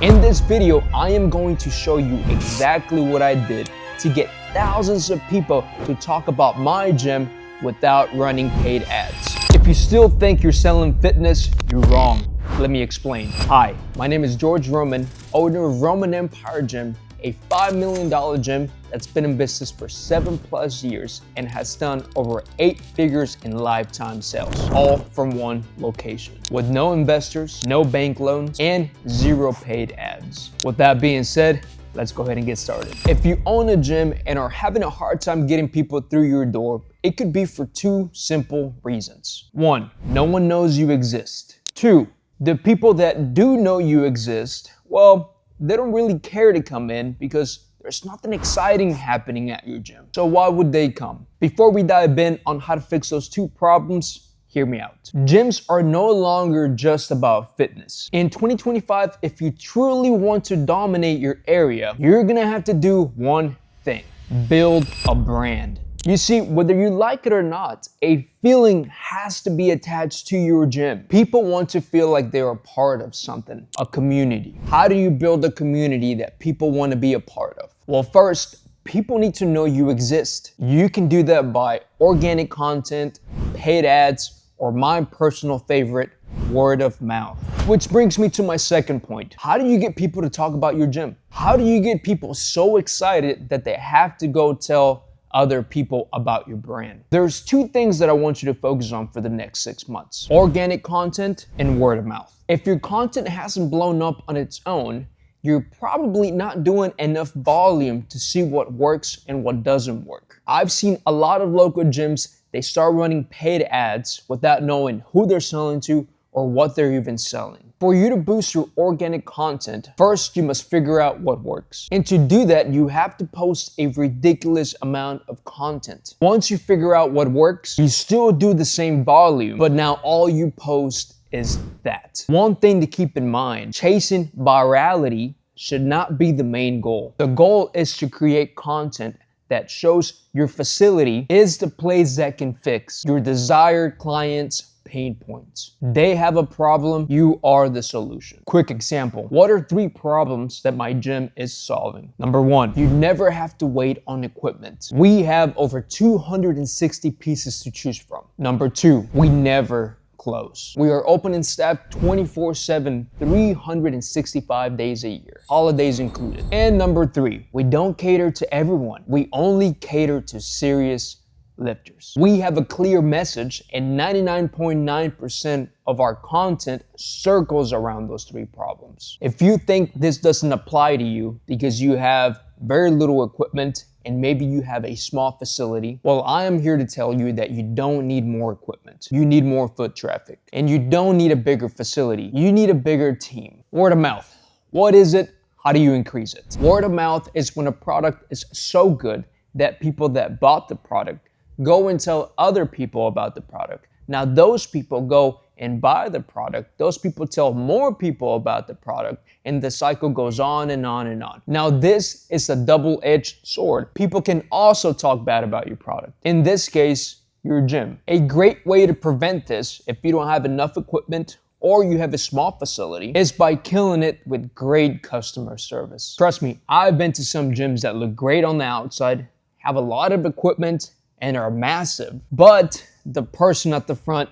In this video, I am going to show you exactly what I did to get thousands of people to talk about my gym without running paid ads. If you still think you're selling fitness, you're wrong. Let me explain. Hi, my name is George Roman, owner of Roman Empire Gym, a $5 million gym that's been in business for 7+ years and has done over 8 figures in lifetime sales, all from one location, with no investors, no bank loans, and 0 paid ads. With that being said, let's go ahead and get started. If you own a gym and are having a hard time getting people through your door, it could be for 2 simple reasons. 1, no one knows you exist. 2, the people that do know you exist, well, they don't really care to come in because there's nothing exciting happening at your gym. So why would they come? Before we dive in on how to fix those 2 problems, hear me out. Gyms are no longer just about fitness. In 2025, if you truly want to dominate your area, you're gonna have to do one thing: build a brand. You see, whether you like it or not, a feeling has to be attached to your gym. People want to feel like they're a part of something, a community. How do you build a community that people want to be a part of? Well, first, people need to know you exist. You can do that by organic content, paid ads, or my personal favorite, word of mouth. Which brings me to my second point. How do you get people to talk about your gym? How do you get people so excited that they have to go tell other people about your brand? There's 2 things that I want you to focus on for the next 6 months: organic content and word of mouth. If your content hasn't blown up on its own, you're probably not doing enough volume to see what works and what doesn't work. I've seen a lot of local gyms, they start running paid ads without knowing who they're selling to or what they're even selling. For you to boost your organic content, first you must figure out what works. And to do that, you have to post a ridiculous amount of content. Once you figure out what works, you still do the same volume, but now all you post is that. One thing to keep in mind: chasing virality should not be the main goal. The goal is to create content that shows your facility is the place that can fix your desired clients' pain points. They have a problem, you are the solution. Quick example: what are 3 problems that my gym is solving? Number 1, you never have to wait on equipment. We have over 260 pieces to choose from. Number 2, we never close. We are open and staffed 24/7, 365 days a year, holidays included. And number 3, we don't cater to everyone. We only cater to serious lifters. We have a clear message, and 99.9% of our content circles around those 3 problems. If you think this doesn't apply to you because you have very little equipment and maybe you have a small facility, well, I am here to tell you that you don't need more equipment. You need more foot traffic. And you don't need a bigger facility. You need a bigger team. Word of mouth. What is it? How do you increase it? Word of mouth is when a product is so good that people that bought the product go and tell other people about the product. Now those people go and buy the product. Those people tell more people about the product, and the cycle goes on and on and on. Now this is a double-edged sword. People can also talk bad about your product. In this case, your gym. A great way to prevent this, if you don't have enough equipment or you have a small facility, is by killing it with great customer service. Trust me, I've been to some gyms that look great on the outside, have a lot of equipment, and are massive, but the person at the front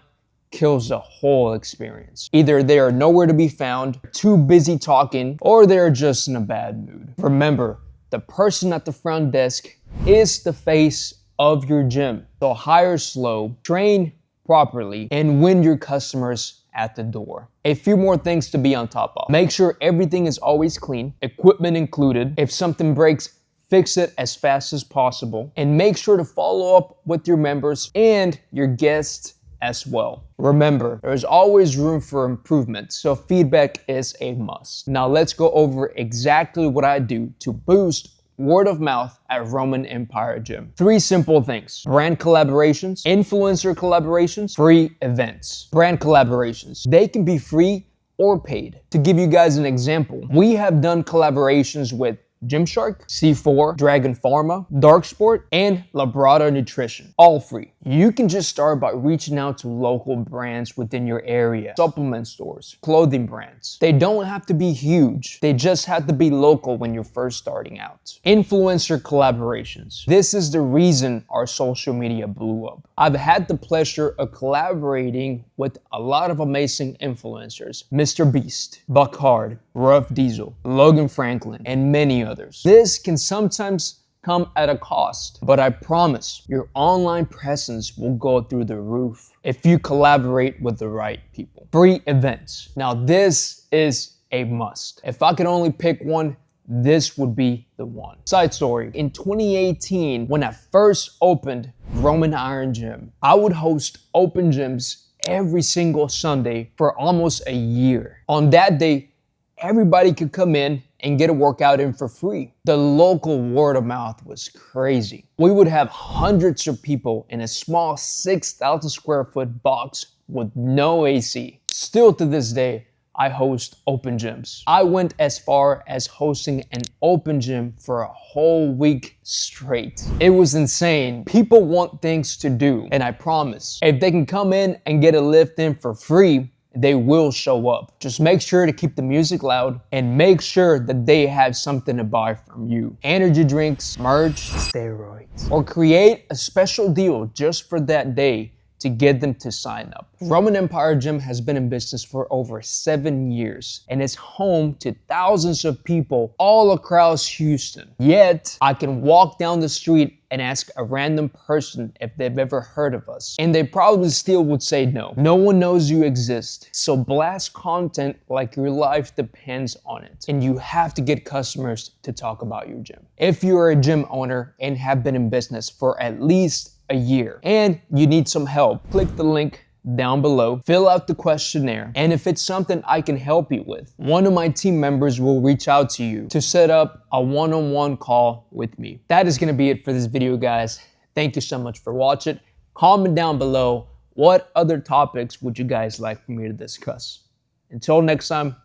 kills the whole experience. Either they are nowhere to be found, too busy talking, or they're just in a bad mood. Remember, the person at the front desk is the face of your gym. So hire slow, train properly, and win your customers at the door. A few more things to be on top of. Make sure everything is always clean, equipment included. If something breaks, fix it as fast as possible, and make sure to follow up with your members and your guests as well. Remember, there's always room for improvement, so feedback is a must. Now let's go over exactly what I do to boost word of mouth at Roman Empire Gym. 3 simple things: brand collaborations, influencer collaborations, free events. Brand collaborations, they can be free or paid. To give you guys an example, we have done collaborations with Gymshark, C4, Dragon Pharma, Dark Sport, and Labrada Nutrition. All free. You can just start by reaching out to local brands within your area, supplement stores, clothing brands. They don't have to be huge. They just have to be local when you're first starting out. Influencer collaborations. This is the reason our social media blew up. I've had the pleasure of collaborating with a lot of amazing influencers. Mr. Beast, Buck Hard, Rough Diesel, Logan Franklin, and many others. This can sometimes come at a cost, but I promise your online presence will go through the roof if you collaborate with the right people. Free events. Now this is a must. If I could only pick one, this would be the one. Side story, in 2018, when I first opened Roman Iron Gym, I would host open gyms every single Sunday for almost a year. On that day, everybody could come in and get a workout in for free. The local word of mouth was crazy. We would have hundreds of people in a small 6,000 square foot box with no AC. Still to this day, I host open gyms. I went as far as hosting an open gym for a whole week straight. It was insane. People want things to do, and I promise, if they can come in and get a lift in for free, they will show up. Just make sure to keep the music loud and make sure that they have something to buy from you. Energy drinks, merch, steroids, or create a special deal just for that day to get them to sign up. Roman Empire Gym has been in business for over 7 years and is home to thousands of people all across Houston. Yet, I can walk down the street and ask a random person if they've ever heard of us, and they probably still would say no. No one knows you exist, so blast content like your life depends on it, and you have to get customers to talk about your gym. If you're a gym owner and have been in business for at least a year and you need some help, click the link down below, fill out the questionnaire, and if it's something I can help you with, one of my team members will reach out to you to set up a one-on-one call with me. That is going to be it for this video, guys. Thank you so much for watching. Comment down below, what other topics would you guys like for me to discuss? Until next time,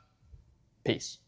peace.